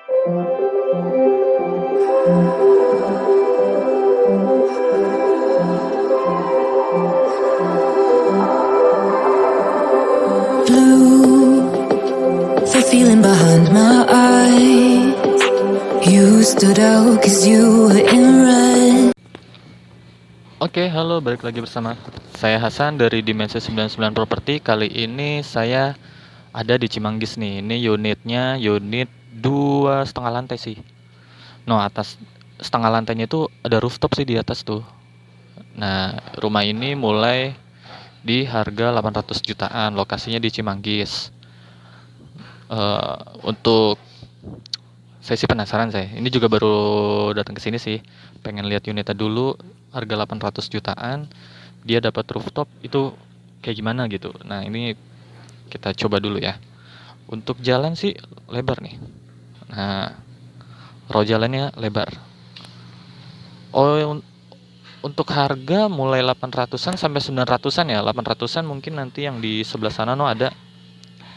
Blue, the feeling behind my eyes. You stood out cause you were in red. Oke, halo, balik lagi bersama saya Hasan dari Dimensi 99 Property. Kali ini saya ada di Cimanggis nih. Ini unitnya unit 2,5 lantai sih. No, atas setengah lantainya itu ada rooftop sih di atas tuh. Nah, rumah ini mulai di harga 800 jutaan. Lokasinya di Cimanggis. Untuk saya sih penasaran saya. Ini juga baru datang ke sini sih. Pengen lihat unitnya dulu, harga 800 jutaan. Dia dapat rooftop itu kayak gimana gitu. Nah, ini kita coba dulu ya. Untuk jalan sih lebar nih. Nah, row jalannya lebar. Oh, untuk harga mulai 800-an sampai 900-an ya. 800-an mungkin nanti yang di sebelah sana ada.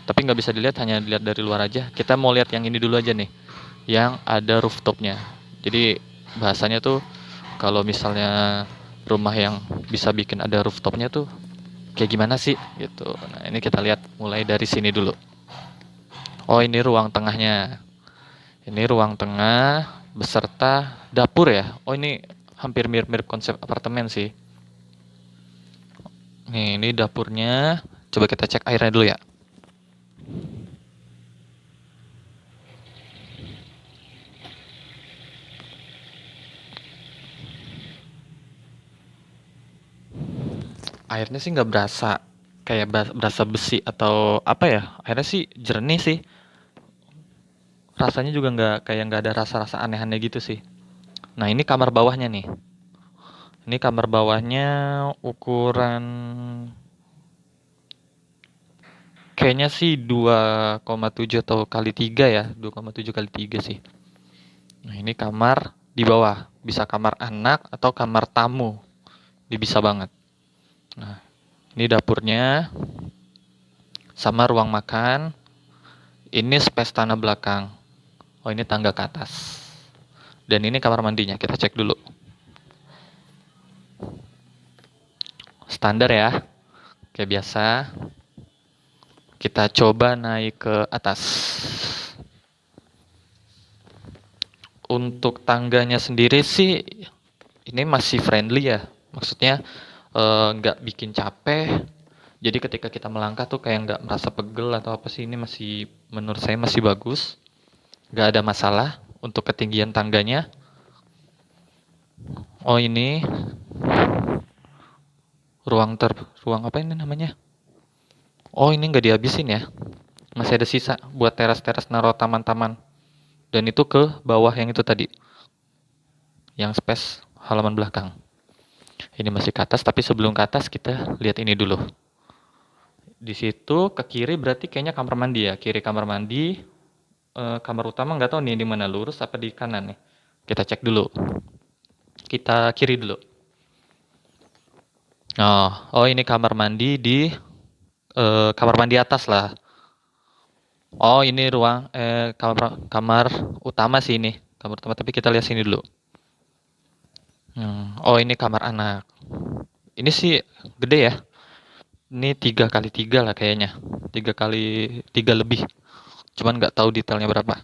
Tapi nggak bisa dilihat, hanya dilihat dari luar aja. Kita mau lihat yang ini dulu aja nih, yang ada rooftopnya. Jadi bahasanya tuh kalau misalnya rumah yang bisa bikin ada rooftopnya tuh kayak gimana sih gitu. Nah, ini kita lihat mulai dari sini dulu. Oh, ini ruang tengahnya. Ini ruang tengah beserta dapur ya. Oh, ini hampir mirip-mirip konsep apartemen sih. Nih, ini dapurnya. Coba kita cek airnya dulu ya. Airnya sih nggak berasa kayak berasa besi atau apa ya. Airnya sih jernih sih. Rasanya juga nggak ada rasa-rasa aneh-aneh gitu sih. Nah, ini kamar bawahnya nih. Ini kamar bawahnya ukuran kayaknya sih 2,7 atau kali 3 ya. 2,7 kali 3 sih. Nah, ini kamar di bawah. Bisa kamar anak atau kamar tamu. Ini bisa banget. Nah, ini dapurnya sama ruang makan. Ini space tanah belakang. Oh, ini tangga ke atas. Dan ini kamar mandinya, kita cek dulu. Standar ya, kayak biasa. Kita coba naik ke atas. Untuk tangganya sendiri sih, ini masih friendly ya. Maksudnya nggak bikin capek. Jadi ketika kita melangkah tuh kayak nggak merasa pegel atau apa sih. Ini masih, menurut saya masih bagus. Nggak ada masalah untuk ketinggian tangganya. Oh, ini ruang apa ini namanya? Oh, ini nggak dihabisin ya. Masih ada sisa buat teras-teras naruh taman-taman. Dan itu ke bawah yang itu tadi. Yang space halaman belakang. Ini masih ke atas, tapi sebelum ke atas kita lihat ini dulu. Di situ ke kiri berarti kayaknya kamar mandi ya. Kiri kamar mandi. Kamar utama nggak tahu nih di mana, lurus apa di kanan nih. Kita cek dulu. Kita kiri dulu. Oh, ini kamar mandi di kamar mandi atas lah. Oh, ini ruang kamar utama sih ini. Kamar utama, tapi kita lihat sini dulu. Oh, ini kamar anak. Ini sih gede ya. Ini 3 kali 3 lah kayaknya. 3 kali 3 lebih. Cuman nggak tahu detailnya berapa.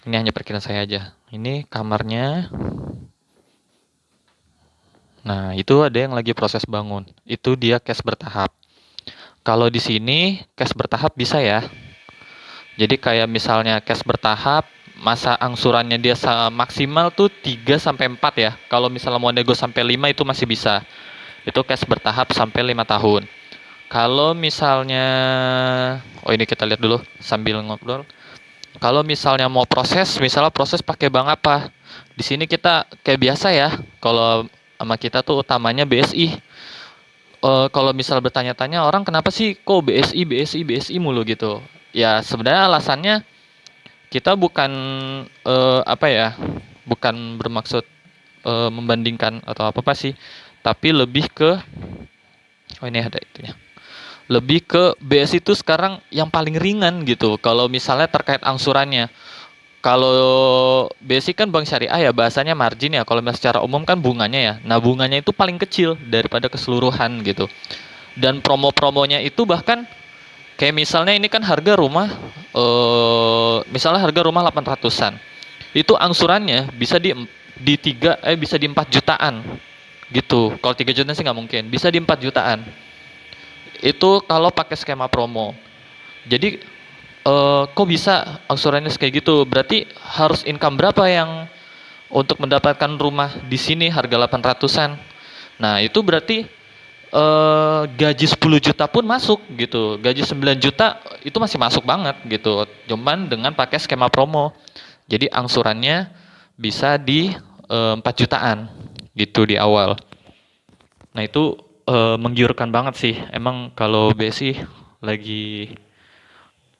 Ini hanya perkiraan saya aja. Ini kamarnya. Nah, itu ada yang lagi proses bangun. Itu dia cash bertahap. Kalau di sini cash bertahap bisa ya. Jadi kayak misalnya cash bertahap, masa angsurannya dia maksimal tuh 3 sampai 4 ya. Kalau misalnya mau nego sampai 5 itu masih bisa. Itu cash bertahap sampai 5 tahun. Kalau misalnya, oh ini kita lihat dulu sambil ngobrol. Kalau misalnya mau proses, misalnya proses pakai bank apa? Di sini kita kayak biasa ya. Kalau sama kita tuh utamanya BSI. Kalau misal bertanya-tanya orang kenapa sih kok BSI mulu gitu? Ya sebenarnya alasannya kita bukan apa ya? Bukan bermaksud membandingkan atau apa sih, tapi lebih ke, oh ini ada itunya. Lebih ke BS itu sekarang yang paling ringan gitu. Kalau misalnya terkait angsurannya. Kalau basic kan bank syariah ya bahasanya margin ya. Kalau misalnya secara umum kan bunganya ya. Nah bunganya itu paling kecil daripada keseluruhan gitu. Dan promo-promonya itu bahkan kayak misalnya ini kan harga rumah, misalnya harga rumah 800-an. Itu angsurannya bisa di 3 bisa di 4 jutaan gitu. Kalau 3 jutaan sih nggak mungkin. Bisa di 4 jutaan. Itu kalau pakai skema promo. Jadi kok bisa angsurannya kayak gitu? Berarti harus income berapa yang untuk mendapatkan rumah di sini harga 800-an? Nah, itu berarti gaji 10 juta pun masuk gitu. Gaji 9 juta itu masih masuk banget gitu. Cuman dengan pakai skema promo. Jadi angsurannya bisa di 4 jutaan gitu di awal. Nah, itu menggiurkan banget sih. Emang kalau BSI lagi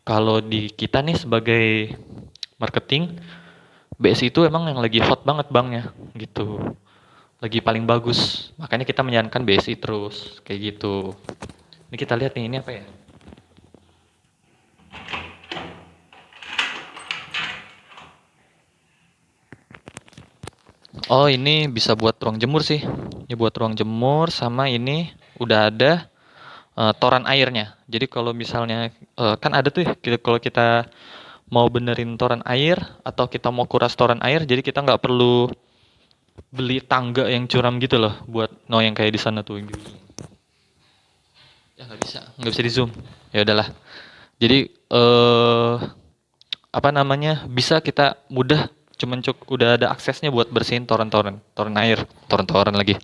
kalau di kita nih sebagai marketing, BSI itu emang yang lagi hot banget banknya gitu. Lagi paling bagus. Makanya kita menyarankan BSI terus kayak gitu. Ini kita lihat nih, ini apa ya? Oh, ini bisa buat ruang jemur sih. Ini buat ruang jemur sama ini udah ada toran airnya. Jadi kalau misalnya kan ada tuh ya, kalau kita mau benerin toran air atau kita mau kuras toran air, jadi kita nggak perlu beli tangga yang curam gitu loh buat no yang kayak di sana tuh. Ya nggak bisa di zoom. Ya udahlah. Jadi apa namanya bisa kita mudah cuman udah ada aksesnya buat bersihin toren-toren, toren air, toren-toren lagi.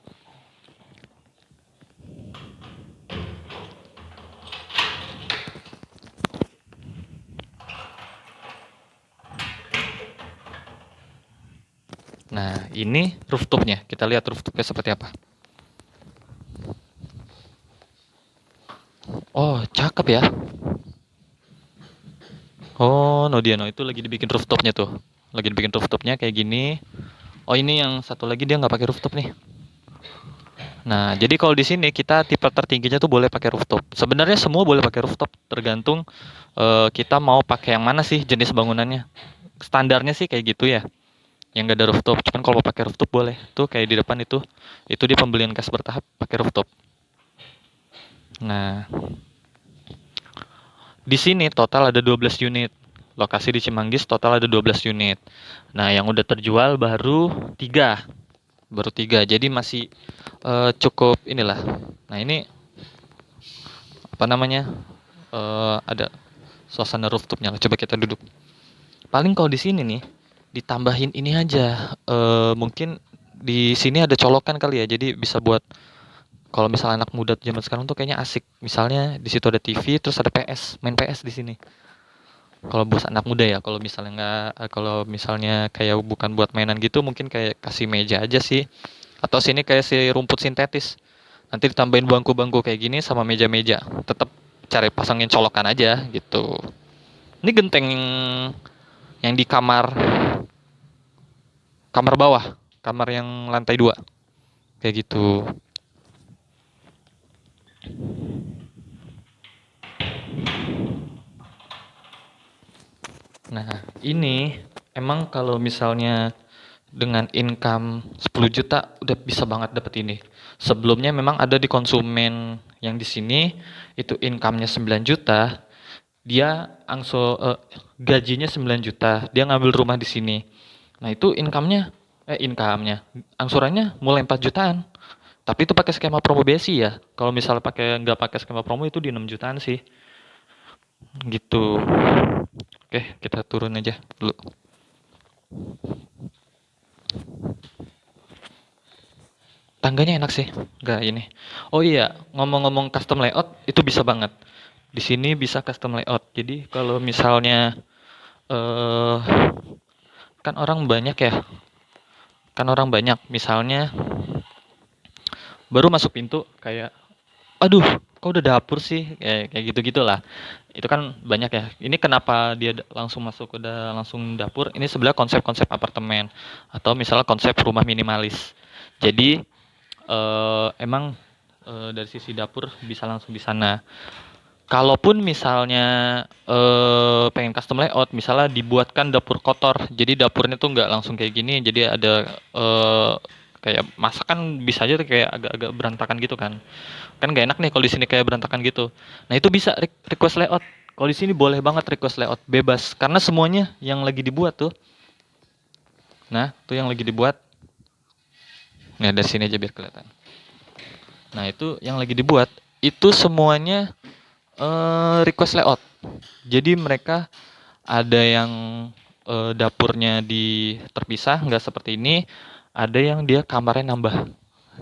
Nah, ini rooftopnya. Kita lihat rooftopnya seperti apa. Oh, cakep ya. Oh, Nodiano itu lagi dibikin rooftopnya tuh. Lagi dibikin rooftopnya kayak gini. Oh, ini yang satu lagi dia nggak pakai rooftop nih. Nah, jadi kalau di sini kita tipe tertingginya tuh boleh pakai rooftop. Sebenarnya semua boleh pakai rooftop, tergantung kita mau pakai yang mana sih jenis bangunannya. Standarnya sih kayak gitu ya, yang gak ada rooftop. Cuman kalau mau pakai rooftop boleh. Tuh kayak di depan itu di pembelian cash bertahap pakai rooftop. Nah, di sini total ada 12 unit. Lokasi di Cimanggis total ada 12 unit. Nah, yang udah terjual baru tiga, jadi masih cukup inilah. Nah, ini apa namanya, ada suasana rooftopnya. Coba kita duduk. Paling kalau di sini nih ditambahin ini aja, mungkin di sini ada colokan kali ya, jadi bisa buat kalau misalnya anak muda zaman sekarang tuh kayaknya asik. Misalnya di situ ada TV, terus ada PS, main PS di sini. Kalau buat anak muda ya, kalau misalnya nggak, kalau misalnya kayak bukan buat mainan gitu, mungkin kayak kasih meja aja sih. Atau sini kayak si rumput sintetis. Nanti ditambahin bangku-bangku kayak gini sama meja-meja. Tetap cari pasangin colokan aja gitu. Ini genteng yang di kamar kamar bawah, kamar yang lantai 2 kayak gitu. Nah, ini emang kalau misalnya dengan income 10 juta udah bisa banget dapet ini. Sebelumnya memang ada di konsumen yang di sini itu income-nya 9 juta, dia gajinya 9 juta, dia ngambil rumah di sini. Nah, itu income-nya angsurannya mulai 4 jutaan. Tapi itu pakai skema promo besi ya. Kalau misalnya nggak pakai skema promo itu di 6 jutaan sih. Gitu. Oke, kita turun aja dulu. Tangganya enak sih, nggak ini. Oh iya, ngomong-ngomong custom layout, itu bisa banget. Di sini bisa custom layout. Jadi kalau misalnya eh kan orang banyak ya, misalnya baru masuk pintu kayak, aduh, kok udah dapur sih, kayak gitu gitulah. Itu kan banyak ya. Ini kenapa dia langsung masuk udah langsung dapur? Ini sebenarnya konsep-konsep apartemen atau misalnya konsep rumah minimalis. Jadi emang dari sisi dapur bisa langsung di sana. Kalaupun misalnya pengen custom layout, misalnya dibuatkan dapur kotor, jadi dapurnya tuh nggak langsung kayak gini, jadi ada kayak masakan bisa aja tuh kayak agak-agak berantakan gitu kan. Kan nggak enak nih kalau di sini kayak berantakan gitu. Nah itu bisa request layout. Kalau di sini boleh banget request layout bebas, karena semuanya yang lagi dibuat tuh. Nah tuh yang lagi dibuat. Nah dari sini aja biar kelihatan. Nah itu yang lagi dibuat itu semuanya request layout. Jadi mereka ada yang dapurnya terpisah nggak seperti ini, ada yang dia kamarnya nambah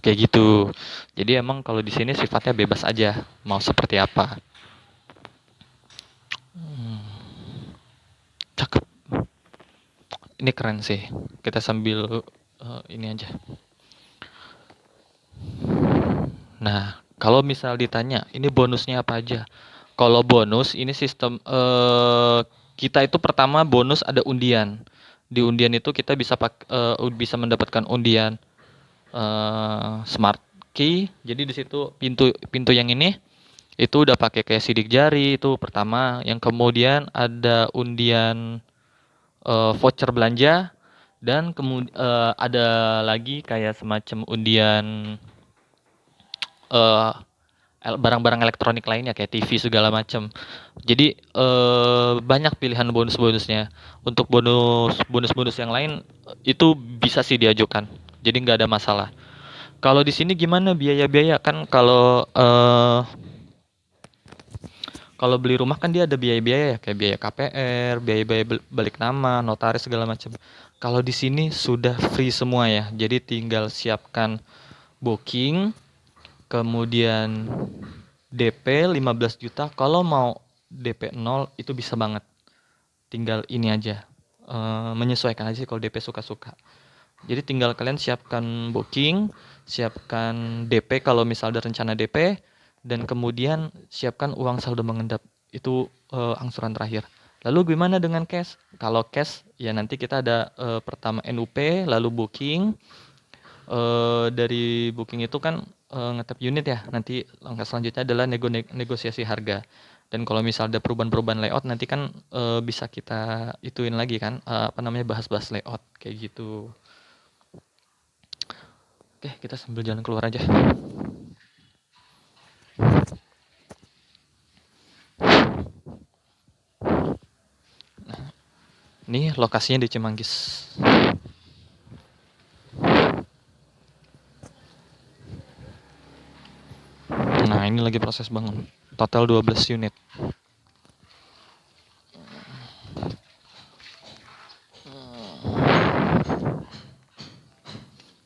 kayak gitu. Jadi emang kalau di sini sifatnya bebas aja mau seperti apa. Cakep. Ini keren sih. Kita sambil ini aja. Nah, kalau misal ditanya, ini bonusnya apa aja? Kalau bonus, ini sistem kita itu pertama bonus ada undian. Di undian itu kita bisa mendapatkan undian smart key. Jadi di situ pintu pintu yang ini itu udah pakai kayak sidik jari itu pertama. Yang kemudian ada undian voucher belanja dan kemudian ada lagi kayak semacam undian eh barang-barang elektronik lainnya kayak TV segala macam. Jadi banyak pilihan bonus-bonusnya. Untuk bonus-bonus yang lain itu bisa sih diajukan. Jadi nggak ada masalah. Kalau di sini gimana biaya-biaya kan kalau beli rumah kan dia ada biaya-biaya ya kayak biaya KPR, biaya-biaya balik nama, notaris segala macam. Kalau di sini sudah free semua ya. Jadi tinggal siapkan booking, kemudian DP 15 juta. Kalau mau DP 0 itu bisa banget. Tinggal ini aja. Menyesuaikan aja sih kalau DP suka-suka. Jadi tinggal kalian siapkan booking, siapkan DP kalau misal ada rencana DP, dan kemudian siapkan uang saldo mengendap. Itu angsuran terakhir. Lalu gimana dengan cash? Kalau cash ya nanti kita ada pertama NUP, lalu booking. Dari booking itu kan ngetap unit ya. Nanti langkah selanjutnya adalah negosiasi harga. Dan kalau misal ada perubahan-perubahan layout nanti kan bisa kita ituin lagi kan bahas-bahas layout kayak gitu. Oke, kita sambil jalan keluar aja. Nah, ini lokasinya di Cimanggis. Nah, ini lagi proses bangun. Total 12 unit.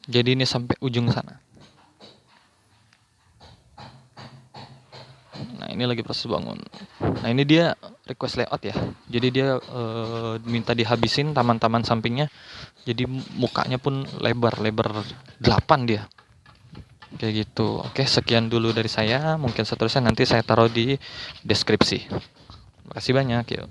Jadi ini sampai ujung sana. Nah, ini lagi proses bangun. Nah, ini dia request layout ya. Jadi dia minta dihabisin taman-taman sampingnya. Jadi mukanya pun lebar 8 dia. Kayak gitu. Oke, sekian dulu dari saya. Mungkin seterusnya nanti saya taruh di deskripsi. Makasih banyak. Yuk.